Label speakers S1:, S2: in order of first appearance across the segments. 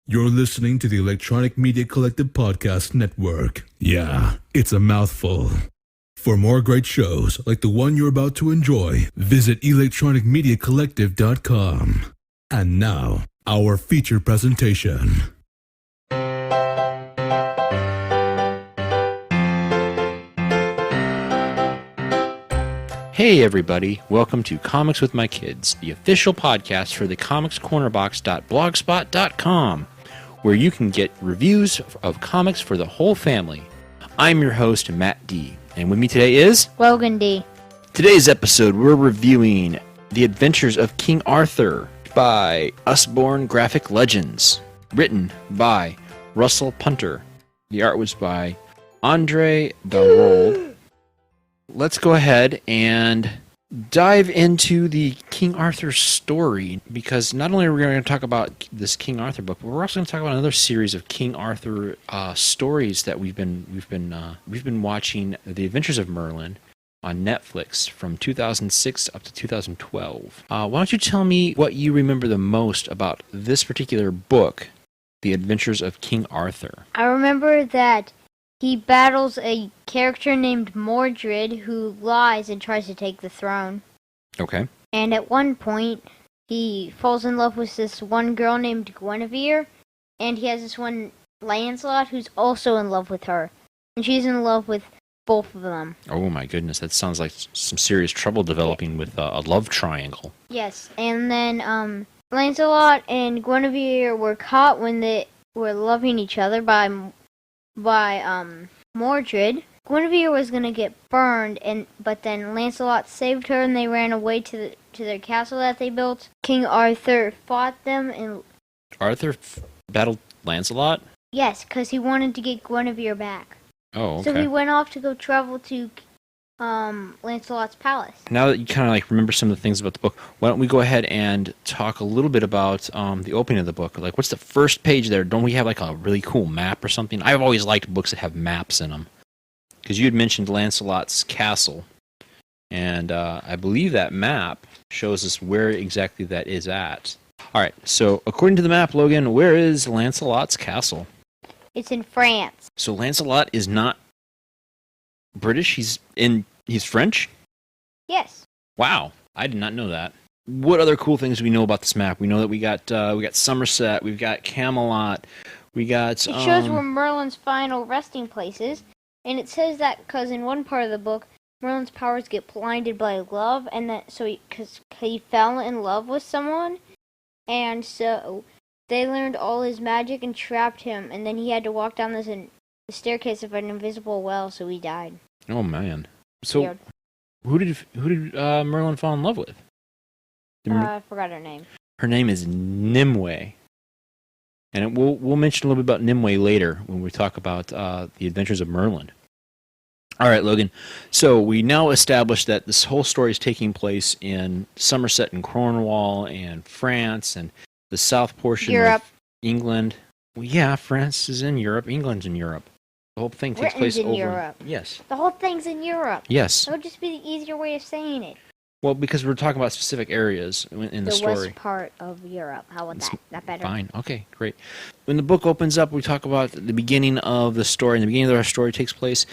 S1: You're listening to the Electronic Media Collective Podcast Network. Yeah, it's a mouthful. For more great shows like the one you're about to enjoy, visit electronicmediacollective.com. And now, our feature presentation.
S2: Hey everybody, welcome to Comics with My Kids, the official podcast for the comicscornerbox.blogspot.com, where you can get reviews of comics for the whole family. I'm your host, Matt D, and with me today is...
S3: Logan D.
S2: Today's episode, we're reviewing The Adventures of King Arthur by Usborne Graphic Legends, written by Russell Punter. The art was by Andrea da Rold. Let's go ahead and dive into the King Arthur story, because not only are we going to talk about this King Arthur book, but we're also going to talk about another series of King Arthur stories that we've been watching, The Adventures of Merlin on Netflix from 2006 up to 2012. Why don't you tell me what you remember the most about this particular book, The Adventures of King Arthur?
S3: I remember that he battles a character named Mordred who lies and tries to take the throne.
S2: Okay.
S3: And at one point, he falls in love with this one girl named Guinevere, and he has this one Lancelot who's also in love with her. And she's in love with both of them.
S2: Oh my goodness, that sounds like some serious trouble developing with a love triangle.
S3: Yes, and then Lancelot and Guinevere were caught when they were loving each other by Mordred. Guinevere was gonna get burned, but then Lancelot saved her, and they ran away to their castle that they built. King Arthur fought them, and
S2: Arthur battled Lancelot?
S3: yes, because he wanted to get Guinevere back.
S2: Oh, okay.
S3: So he went off to go travel to Lancelot's palace.
S2: Now that you kind of like remember some of the things about the book, why don't we go ahead and talk a little bit about the opening of the book? Like, what's the first page there? Don't we have like a really cool map or something? I've always liked books that have maps in them, because you had mentioned Lancelot's castle, and I believe that map shows us where exactly that is at. All right, so according to the map, Logan, where is Lancelot's castle?
S3: It's in France.
S2: So Lancelot is not British. He's French?
S3: Yes.
S2: Wow, I did not know that. What other cool things do we know about this map? We know that we got Somerset, we've got Camelot, we got...
S3: It shows where Merlin's final resting place is, and it says that because in one part of the book, Merlin's powers get blinded by love, and that because he fell in love with someone, and so they learned all his magic and trapped him, and then he had to walk down the staircase of an invisible well, so he died.
S2: Oh man! So
S3: Weird.
S2: who did Merlin fall in love with?
S3: I forgot her name.
S2: Her name is Nimue, and we'll mention a little bit about Nimue later when we talk about the Adventures of Merlin. All right, Logan. So we now established that this whole story is taking place in Somerset and Cornwall and France and the south portion
S3: Europe.
S2: of England. Well, yeah, France is in Europe. England's in Europe. The whole thing takes place
S3: Britain's in
S2: over...
S3: Europe.
S2: Yes.
S3: The whole thing's in Europe.
S2: Yes.
S3: That would just be the easier way of saying it.
S2: Well, because we're talking about specific areas in the story.
S3: The west part of Europe. How would that better?
S2: Fine. Okay, great. When the book opens up, we talk about the beginning of the story. And the beginning of our story takes place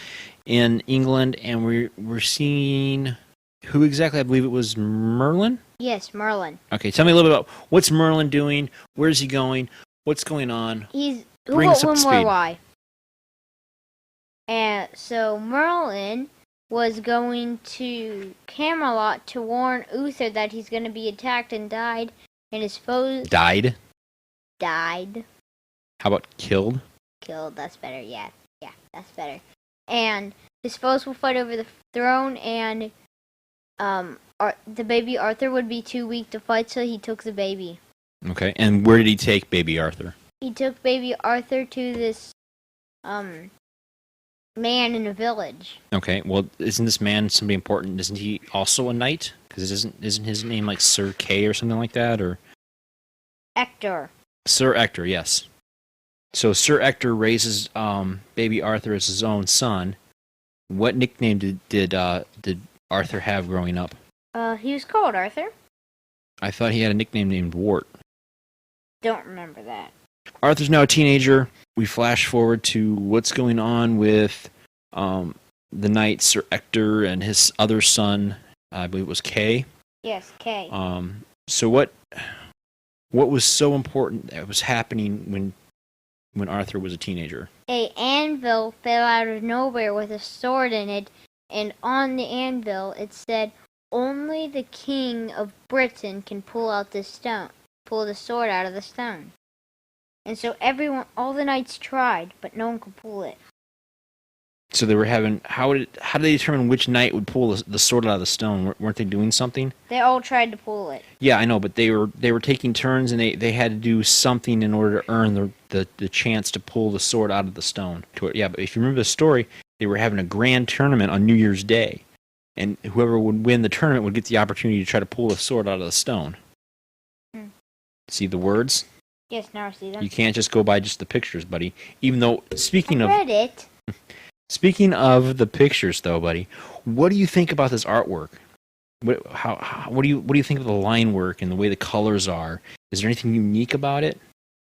S2: in England, and we're seeing who exactly? I believe it was Merlin?
S3: Yes, Merlin.
S2: Okay, tell me a little bit about what's Merlin doing, where's he going, what's going on. Bring us up to speed.
S3: Why? And so Merlin was going to Camelot to warn Uther that he's going to be attacked, and died, and his foes...
S2: Died?
S3: Died.
S2: How about killed?
S3: Killed, that's better, yeah, that's better. And his foes will fight over the throne, and the baby Arthur would be too weak to fight, so he took the baby.
S2: Okay, and where did he take baby Arthur?
S3: He took baby Arthur to this man in a village.
S2: Okay, well, isn't this man somebody important? Isn't he also a knight? Because isn't his name like Sir Kay or something like that, or
S3: Ector.
S2: Sir Ector, yes. So Sir Ector raises baby Arthur as his own son. What nickname did Arthur have growing up?
S3: He was called Arthur.
S2: I thought he had a nickname named Wart.
S3: Don't remember that.
S2: Arthur's now a teenager. We flash forward to what's going on with the knight Sir Ector and his other son, I believe it was Kay.
S3: Yes, Kay.
S2: So what was so important that was happening when Arthur was a teenager?
S3: A anvil fell out of nowhere with a sword in it, and on the anvil it said, "Only the King of Britain can pull the sword out of the stone." And so all the knights tried, but no one could pull it.
S2: So they were having how did they determine which knight would pull the sword out of the stone? Weren't they doing something?
S3: They all tried to pull it.
S2: Yeah, I know, but they were taking turns, and they had to do something in order to earn the chance to pull the sword out of the stone. Yeah, but if you remember the story, they were having a grand tournament on New Year's Day, and whoever would win the tournament would get the opportunity to try to pull the sword out of the stone. See the words?
S3: Yes, now I see them.
S2: You can't just go by just the pictures, buddy. Even though,
S3: I read it.
S2: Speaking of the pictures, though, buddy, what do you think about this artwork? What do you think of the line work and the way the colors are? Is there anything unique about it?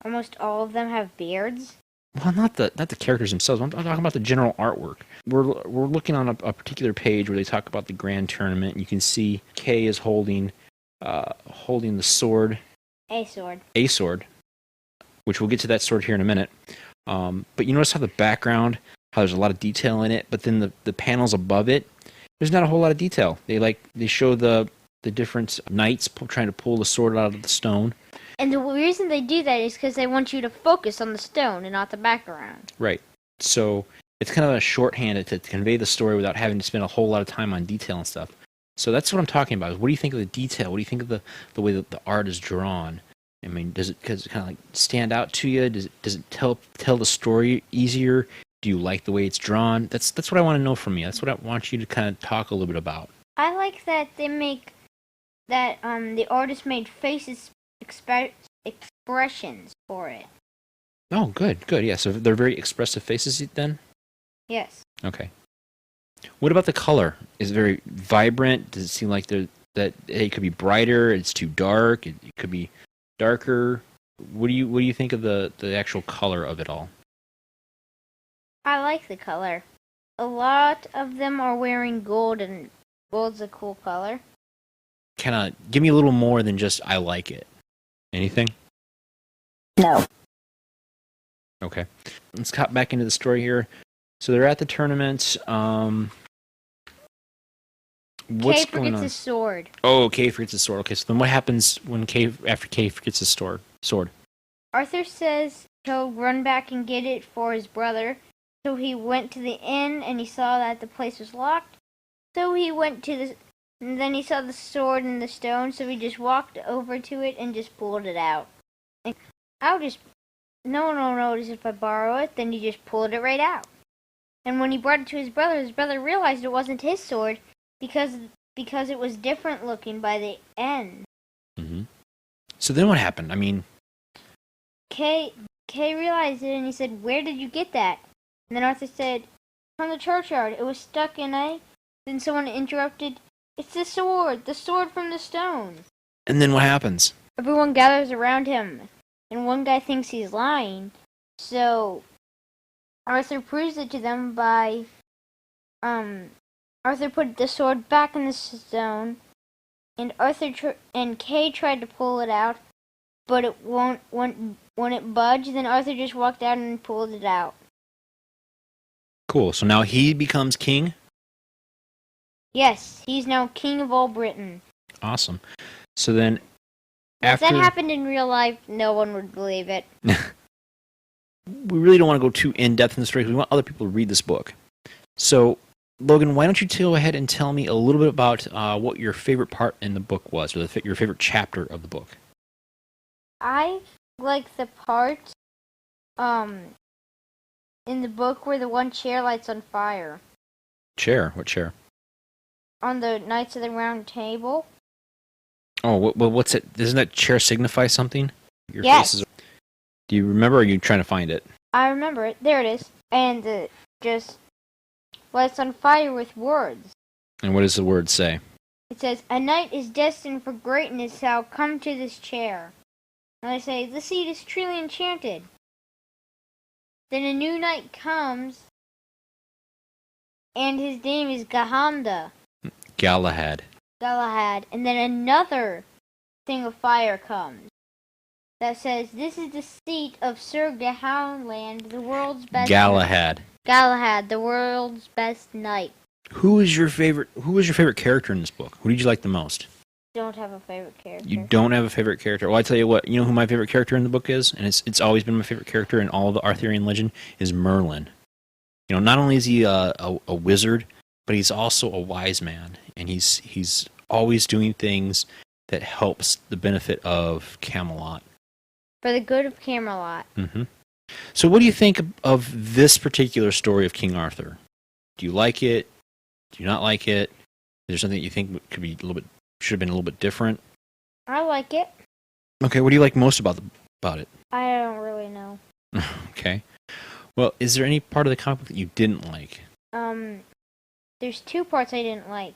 S3: Almost all of them have beards.
S2: Well, not the characters themselves. I'm talking about the general artwork. We're looking on a particular page where they talk about the grand tournament. You can see Kay is holding the sword.
S3: A sword.
S2: A sword, which we'll get to that sword here in a minute. But you notice how the background, how there's a lot of detail in it, but then the panels above it, there's not a whole lot of detail. They show the different knights trying to pull the sword out of the stone.
S3: And the reason they do that is because they want you to focus on the stone and not the background.
S2: Right. So it's kind of a shorthand to convey the story without having to spend a whole lot of time on detail and stuff. So that's what I'm talking about. Is what do you think of the detail? What do you think of the way that the art is drawn? I mean, does it kind of like stand out to you? Does it tell the story easier? Do you like the way it's drawn? That's what I want to know from you. That's what I want you to kind of talk a little bit about.
S3: I like that the artist made faces expressions for it.
S2: Oh, good. Yeah, so they're very expressive faces then?
S3: Yes.
S2: Okay. What about the color? Is it very vibrant? Does it seem like that it could be brighter? It's too dark. It could be darker. What do you think of the actual color of it all?
S3: I like the color. A lot of them are wearing gold, and gold's a cool color.
S2: Kind of give me a little more than just I like it. Anything?
S3: No.
S2: Okay. Let's cut back into the story here. So they're at the tournament. What's
S3: Kay
S2: going on?
S3: forgets his sword.
S2: Oh, Kay forgets his sword. Okay, so then what happens after Kay forgets his sword?
S3: Arthur says he'll run back and get it for his brother. So he went to the inn and he saw that the place was locked. So he went to and then he saw the sword in the stone. So he just walked over to it and just pulled it out. And no one will notice if I borrow it. Then he just pulled it right out. And when he brought it to his brother realized it wasn't his sword because it was different looking by the end.
S2: Mm-hmm. So then what happened? I mean,
S3: Kay realized it and he said, "Where did you get that?" And then Arthur said, "From the churchyard. It was stuck in a..." Then someone interrupted, "It's the sword from the stone."
S2: And then what happens?
S3: Everyone gathers around him, and one guy thinks he's lying. So Arthur proves it to them by Arthur put the sword back in the stone, and and Kay tried to pull it out, but it wouldn't budge. Then Arthur just walked out and pulled it out.
S2: Cool. So now he becomes king?
S3: Yes, he's now king of all Britain.
S2: Awesome. So then
S3: If that happened in real life, no one would believe it.
S2: We really don't want to go too in-depth in the story because we want other people to read this book. So, Logan, why don't you go ahead and tell me a little bit about what your favorite part in the book was, or your favorite chapter of the book?
S3: I like the part in the book where the one chair lights on fire.
S2: Chair? What chair?
S3: On the Knights of the Round Table.
S2: Oh, what's it? Doesn't that chair signify something?
S3: Yes.
S2: Do you remember, or are you trying to find it?
S3: I remember it. There it is. And it just lights on fire with words.
S2: And what does the word say?
S3: It says, "A knight is destined for greatness shall come to this chair." And I say, "The seat is truly enchanted." Then a new knight comes, and his name is Galahad. Galahad. And then another thing of fire comes that says, "This is the seat of Sir Galahad, the world's best." Galahad, the world's best knight.
S2: Who was your favorite character in this book? Who did you like the most?
S3: Don't have a favorite character.
S2: You don't have a favorite character. Well, I tell you what. You know who my favorite character in the book is, and it's always been my favorite character in all of the Arthurian legend is Merlin. You know, not only is he a wizard, but he's also a wise man, and he's always doing things that helps the benefit of Camelot.
S3: For the good of Camelot.
S2: Mm-hmm. So, what do you think of this particular story of King Arthur? Do you like it? Do you not like it? Is there something that you think should have been a little bit different?
S3: I like it.
S2: Okay, what do you like most about it?
S3: I don't really know.
S2: Okay. Well, is there any part of the comic book that you didn't like?
S3: There's two parts I didn't like.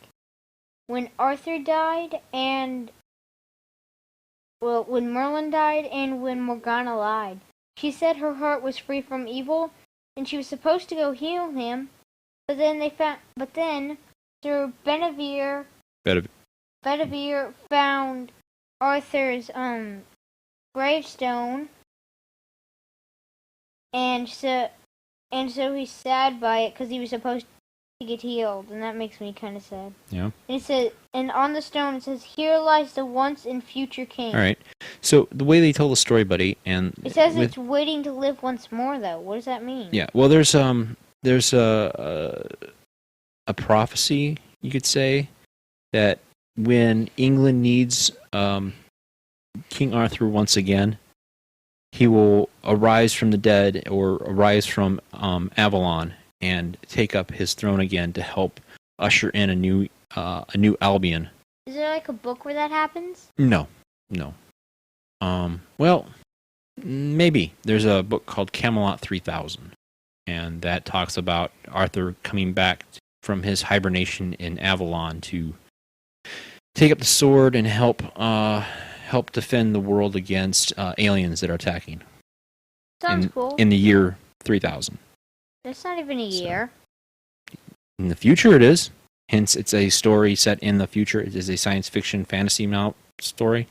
S3: When Arthur died and... Well, when Merlin died and when Morgana lied. She said her heart was free from evil, and she was supposed to go heal him, but then Sir Bedivere found Arthur's gravestone, and so he's sad by it because he was supposed to get healed, and that makes me kind of sad.
S2: Yeah.
S3: And it says, and on the stone it says, "Here lies the once and future king."
S2: All right. So the way they told the story, buddy, and
S3: it says it's waiting to live once more, though. What does that mean?
S2: Yeah. Well, there's a prophecy, you could say, that when England needs King Arthur once again, he will arise from the dead or arise from Avalon and take up his throne again to help usher in a new Albion.
S3: Is there like a book where that happens?
S2: No. Well, maybe. There's a book called Camelot 3000, and that talks about Arthur coming back from his hibernation in Avalon to take up the sword and help defend the world against aliens that are attacking.
S3: Sounds cool.
S2: In the year 3000.
S3: That's not even a year.
S2: In the future it is. Hence, it's a story set in the future. It is a science fiction fantasy story.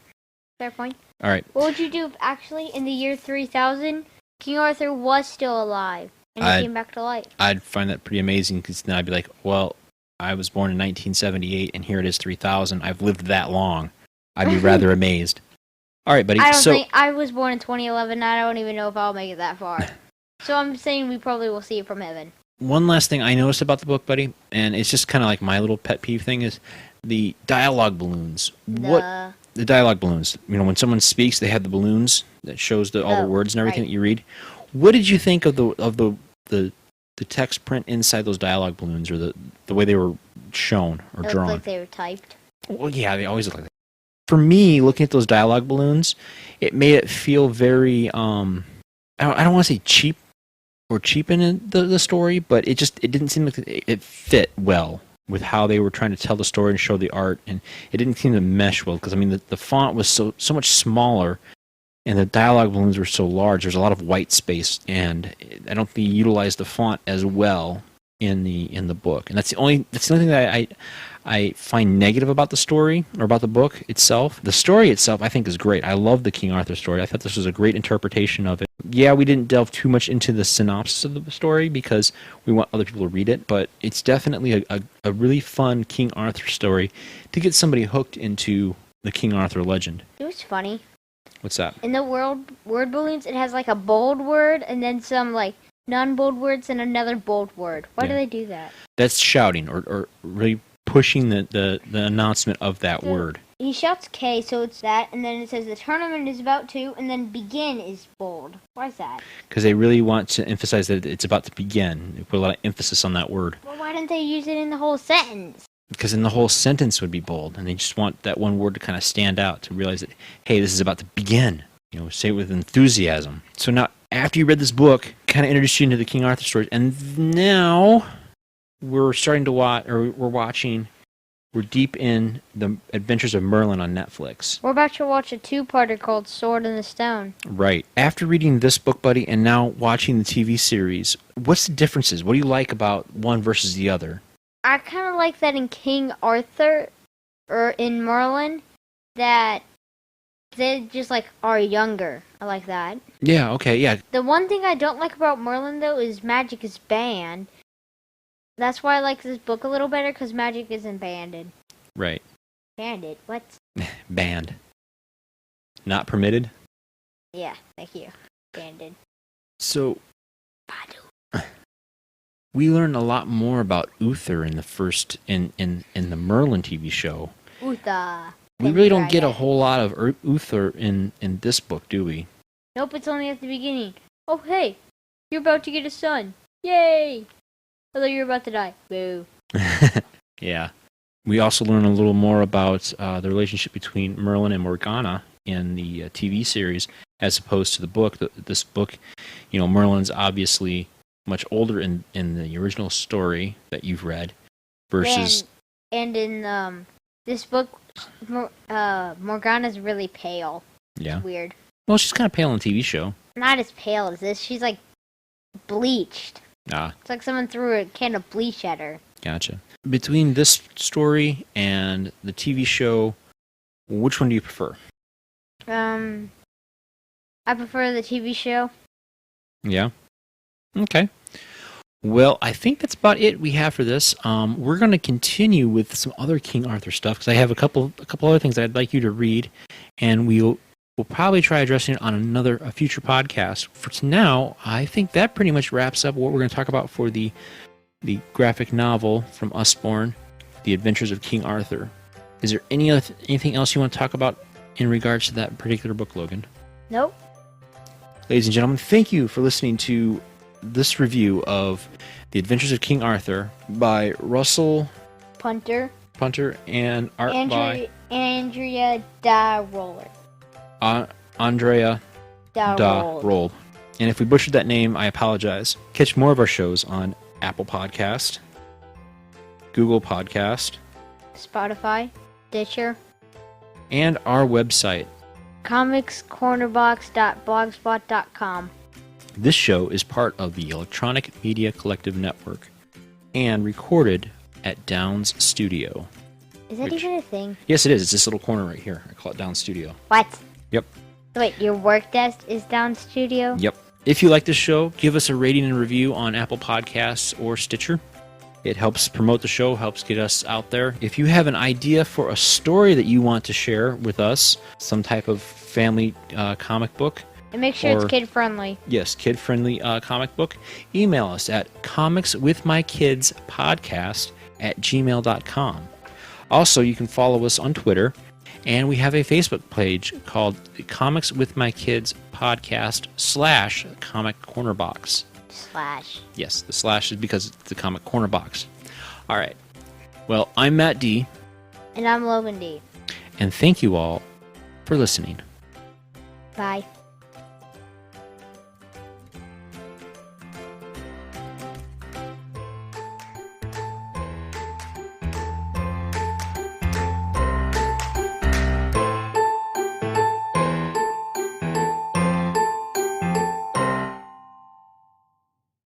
S3: Fair point.
S2: All right.
S3: What would you do if actually in the year 3000, King Arthur was still alive and he came back to life? I'd
S2: find that pretty amazing because then I'd be like, well, I was born in 1978 and here it is 3000. I've lived that long. I'd be rather amazed. All right, buddy.
S3: I was born in 2011 and I don't even know if I'll make it that far. So I'm saying we probably will see it from heaven.
S2: One last thing I noticed about the book, buddy, and it's just kind of like my little pet peeve thing, is the dialogue balloons. The dialogue balloons. You know, when someone speaks, they have the balloons that shows all the words and everything that you read. What did you think of the text print inside those dialogue balloons, or the way they were shown or drawn?
S3: Looked like they were typed.
S2: Well, yeah, they always look like that. For me, looking at those dialogue balloons, it made it feel very I don't want to say cheap or cheapen the story, but it didn't seem like it fit well with how they were trying to tell the story and show the art, and it didn't seem to mesh well, because I mean the font was so much smaller and the dialogue balloons were so large. There's a lot of white space, and I don't think they utilized the font as well in the book. And that's the only thing that I find negative about the story, or about the book itself. The story itself, I think, is great. I love the King Arthur story. I thought this was a great interpretation of it. Yeah, we didn't delve too much into the synopsis of the story because we want other people to read it, but it's definitely a really fun King Arthur story to get somebody hooked into the King Arthur legend.
S3: It was funny.
S2: What's that?
S3: In the word balloons, it has like a bold word and then some like non-bold words and another bold word. Why do they do that? That's
S2: shouting or really pushing the announcement of that word.
S3: He shouts K, so it's that, and then it says the tournament is about to, and then begin is bold. Why is that?
S2: Because they really want to emphasize that it's about to begin. They put a lot of emphasis on that word.
S3: Well, why didn't they use it in the whole sentence?
S2: Because then the whole sentence would be bold, and they just want that one word to kind of stand out, to realize that, hey, this is about to begin. You know, say it with enthusiasm. So now, after you read this book, kind of introduced you into the King Arthur story, and now we're starting to watch, or we're watching We're deep in the Adventures of Merlin on Netflix.
S3: We're about to watch a two-parter called Sword in the Stone.
S2: Right. After reading this book, buddy, and now watching the TV series, what's the differences? What do you like about one versus the other?
S3: I kind of like that in King Arthur, or in Merlin, that they just, like, are younger. I like that.
S2: Yeah, okay, yeah.
S3: The one thing I don't like about Merlin, though, is magic is banned. That's why I like this book a little better, because magic isn't banned.
S2: Right.
S3: Banned? What?
S2: Banned. Not permitted?
S3: Yeah, thank you. Banned.
S2: So, we learn a lot more about Uther in the first, in the Merlin TV show.
S3: Uther.
S2: We really don't get a whole lot of Uther in this book, do we?
S3: Nope, it's only at the beginning. Oh, hey, you're about to get a son. Yay! Although you're about to die. Boo.
S2: Yeah. We also learn a little more about the relationship between Merlin and Morgana in the TV series as opposed to the book. This book, Merlin's obviously much older in the original story that you've read versus...
S3: And in this book, Morgana's really pale.
S2: Yeah.
S3: It's weird.
S2: Well, she's kind of pale in the TV show.
S3: Not as pale as this. She's like bleached.
S2: Ah.
S3: It's like someone threw a can of bleach at her.
S2: Gotcha. Between this story and the TV show, which one do you prefer?
S3: I prefer the TV show.
S2: Yeah. Okay. Well, I think that's about it we have for this. We're going to continue with some other King Arthur stuff because I have a couple other things I'd like you to read, and we'll probably try addressing it on a future podcast. For now, I think that pretty much wraps up what we're going to talk about for the graphic novel from Usborne, The Adventures of King Arthur. Is there anything else you want to talk about in regards to that particular book, Logan?
S3: Nope.
S2: Ladies and gentlemen, thank you for listening to this review of The Adventures of King Arthur by Russell
S3: Punter
S2: and art by
S3: Andrea da Rold.
S2: Andrea da Rold. And if we butchered that name, I apologize. Catch more of our shows on Apple Podcast, Google Podcast,
S3: Spotify, Stitcher,
S2: and our website,
S3: comicscornerbox.blogspot.com.
S2: This show is part of the Electronic Media Collective Network and recorded at Downs Studio.
S3: Is that even a thing?
S2: Yes, it is. It's this little corner right here. I call it Downs Studio.
S3: What?
S2: Yep.
S3: Wait, your work desk is down studio?
S2: Yep. If you like this show, give us a rating and review on Apple Podcasts or Stitcher. It helps promote the show, helps get us out there. If you have an idea for a story that you want to share with us, some type of family comic book.
S3: And make sure it's kid-friendly.
S2: Yes, kid-friendly comic book. Email us at comicswithmykidspodcast@gmail.com. Also, you can follow us on Twitter. And we have a Facebook page called Comics with My Kids Podcast / Comic Corner Box.
S3: /
S2: Yes, the / is because it's the Comic Corner Box. All right. Well, I'm Matt D.
S3: And I'm Logan D.
S2: And thank you all for listening.
S3: Bye.